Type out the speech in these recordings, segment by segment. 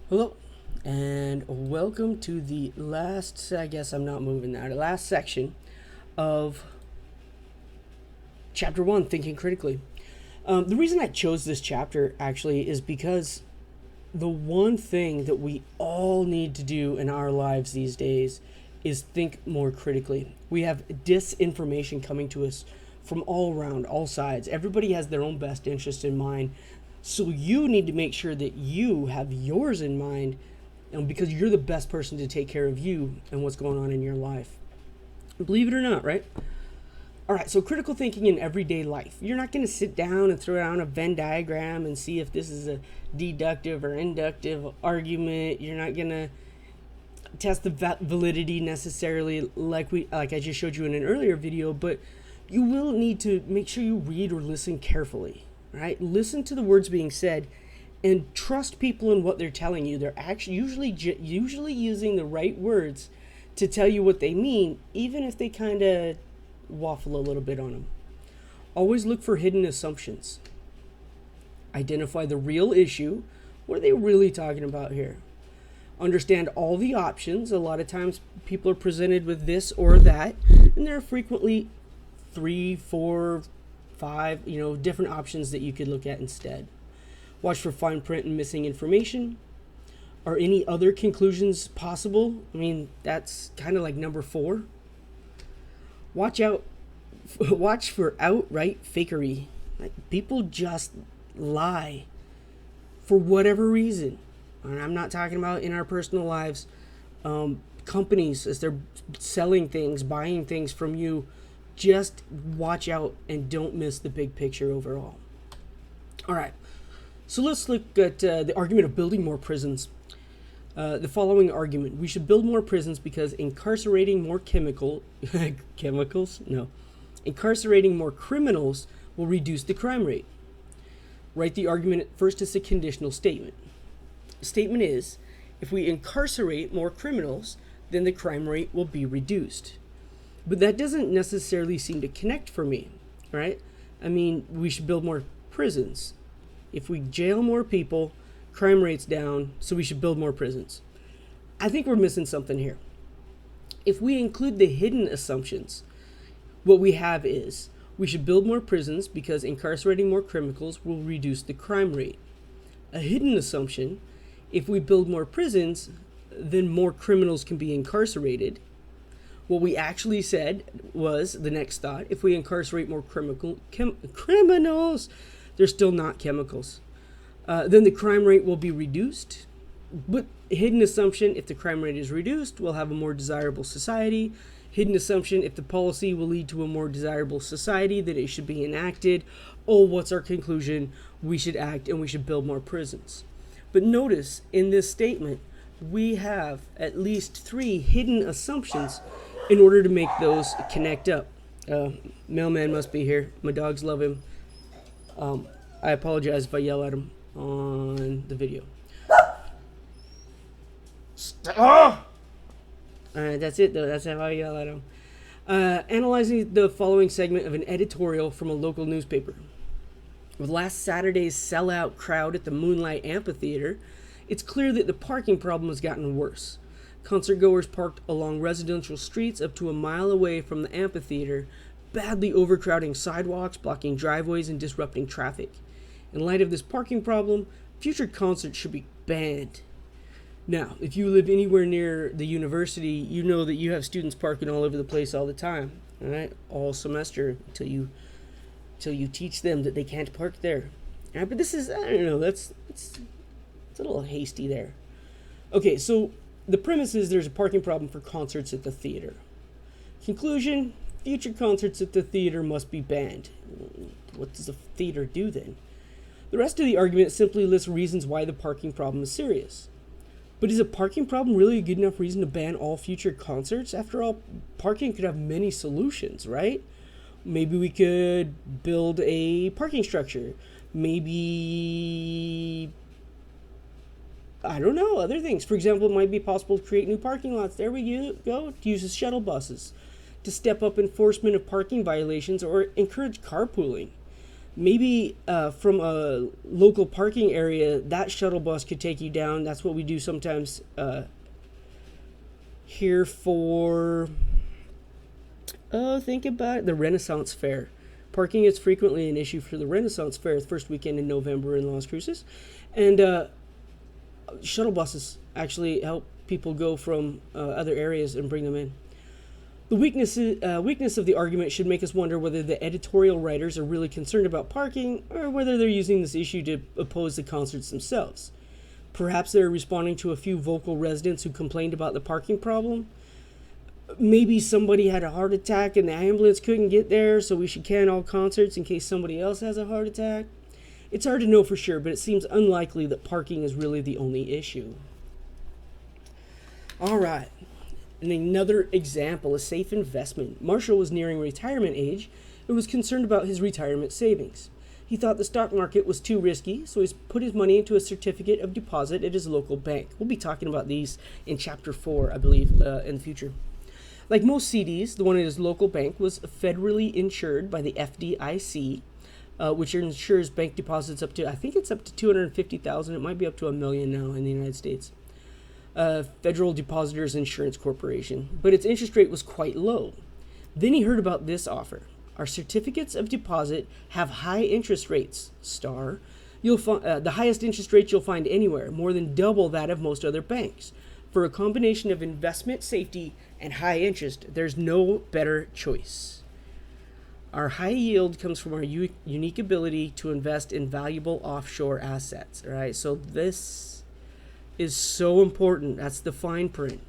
Hello, and welcome to the last, I guess I'm not moving now, the last section of Chapter 1, Thinking Critically. The reason I chose this chapter actually is because the one thing that we all need to do in our lives these days is think more critically. We have disinformation coming to us from all around, all sides. Everybody has their own best interest in mind. So you need to make sure that you have yours in mind, and because you're the best person to take care of you and what's going on in your life. Believe it or not, right? All right, so critical thinking in everyday life. You're not going to sit down and throw down a Venn diagram and see if this is a deductive or inductive argument. You're not going to test the validity necessarily like I just showed you in an earlier video, but you will need to make sure you read or listen carefully, right? Listen to the words being said and trust people in what they're telling you. They're actually usually using the right words to tell you what they mean, even if they kind of waffle a little bit on them. Always look for hidden assumptions. Identify the real issue. What are they really talking about here? Understand all the options. A lot of times people are presented with this or that, and there are frequently 3, 4, 5, different options that you could look at instead. Watch for fine print and missing information. Are any other conclusions possible? I mean, that's kind of like number 4. Watch for outright fakery. Like, people just lie for whatever reason. And I'm not talking about in our personal lives. Companies, as they're selling things, buying things from you, just watch out and don't miss the big picture overall. All right, so let's look at the argument of building more prisons. The following argument: we should build more prisons because incarcerating more incarcerating more criminals will reduce the crime rate. Write the argument first as a conditional statement. The statement is, if we incarcerate more criminals, then the crime rate will be reduced. But that doesn't necessarily seem to connect for me, right? I mean, we should build more prisons. If we jail more people, crime rate's down, so we should build more prisons. I think we're missing something here. If we include the hidden assumptions, what we have is we should build more prisons because incarcerating more criminals will reduce the crime rate. A hidden assumption: if we build more prisons, then more criminals can be incarcerated. What we actually said was the next thought: if we incarcerate more criminals, they're still not chemicals. Then the crime rate will be reduced. But hidden assumption: if the crime rate is reduced, we'll have a more desirable society. Hidden assumption: if the policy will lead to a more desirable society, that it should be enacted. Oh, what's our conclusion? We should act and we should build more prisons. But notice in this statement, we have at least 3 hidden assumptions in order to make those connect up. Mailman must be here. My dogs love him. I apologize if I yell at him on the video. Alright, that's it though. That's how I yell at him. Analyzing the following segment of an editorial from a local newspaper. With last Saturday's sellout crowd at the Moonlight Amphitheater, it's clear that the parking problem has gotten worse. Concert goers parked along residential streets up to a mile away from the amphitheater, badly overcrowding sidewalks, blocking driveways, and disrupting traffic. In light of this parking problem, future concerts should be banned. Now, if you live anywhere near the university, you know that you have students parking all over the place all the time, all right, all semester until you teach them that they can't park there. All right, but this is, I don't know, it's a little hasty there. Okay, so the premise is there's a parking problem for concerts at the theater. Conclusion: future concerts at the theater must be banned. What does the theater do then? The rest of the argument simply lists reasons why the parking problem is serious. But is a parking problem really a good enough reason to ban all future concerts? After all, parking could have many solutions, right? Maybe we could build a parking structure. Maybe, I don't know, other things. For example, it might be possible to create new parking lots. There we go. To use shuttle buses. To step up enforcement of parking violations or encourage carpooling. Maybe from a local parking area, that shuttle bus could take you down. That's what we do sometimes here for, think about it, the Renaissance Fair. Parking is frequently an issue for the Renaissance Fair, the first weekend in November in Las Cruces. And shuttle buses actually help people go from other areas and bring them in. The weakness of the argument should make us wonder whether the editorial writers are really concerned about parking or whether they're using this issue to oppose the concerts themselves. Perhaps they're responding to a few vocal residents who complained about the parking problem. Maybe somebody had a heart attack and the ambulance couldn't get there, so we should can all concerts in case somebody else has a heart attack. It's hard to know for sure, but it seems unlikely that parking is really the only issue. All right. And another example, a safe investment. Marshall was nearing retirement age and was concerned about his retirement savings. He thought the stock market was too risky, so he's put his money into a certificate of deposit at his local bank. We'll be talking about these in Chapter 4, I believe, in the future. Like most CDs, the one at his local bank was federally insured by the FDIC, which insures bank deposits up to, I think it's up to $250,000. It might be up to $1 million now in the United States. Federal Depositors Insurance Corporation, but its interest rate was quite low. Then he heard about this offer. Our certificates of deposit have high interest rates, star. You'll the highest interest rate you'll find anywhere, more than double that of most other banks. For a combination of investment safety and high interest, there's no better choice. Our high yield comes from our unique ability to invest in valuable offshore assets. All right, so this is so important. That's the fine print.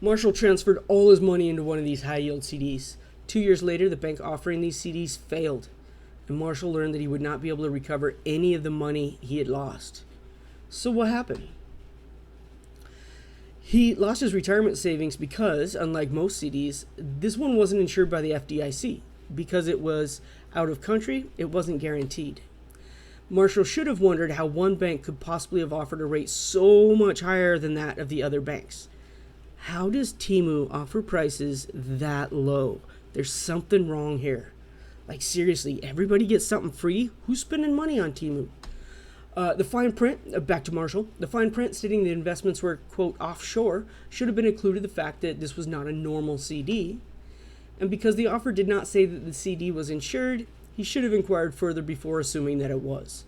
Marshall transferred all his money into one of these high yield CDs. 2 years later, the bank offering these CDs failed, and Marshall learned that he would not be able to recover any of the money he had lost. So what happened? He lost his retirement savings because, unlike most CDs, this one wasn't insured by the FDIC. Because it was out of country, it wasn't guaranteed. Marshall should have wondered how one bank could possibly have offered a rate so much higher than that of the other banks. How does Temu offer prices that low? There's something wrong here. Like seriously, everybody gets something free? Who's spending money on Temu? The fine print, back to Marshall, the fine print stating the investments were, quote, offshore, should have been included the fact that this was not a normal CD. And because the offer did not say that the CD was insured, he should have inquired further before assuming that it was.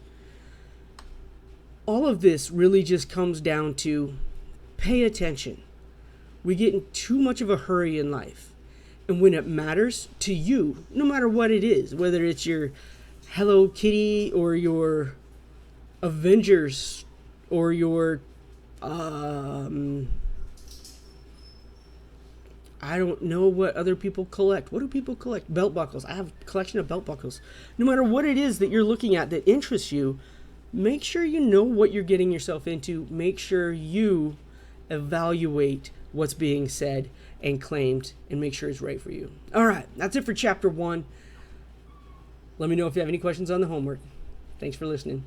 All of this really just comes down to pay attention. We get in too much of a hurry in life. And when it matters to you, no matter what it is, whether it's your Hello Kitty or your Avengers or your I don't know what other people collect. What do people collect? Belt buckles. I have a collection of belt buckles. No matter what it is that you're looking at that interests you, make sure you know what you're getting yourself into. Make sure you evaluate what's being said and claimed and make sure it's right for you. All right, that's it for Chapter 1. Let me know if you have any questions on the homework. Thanks for listening.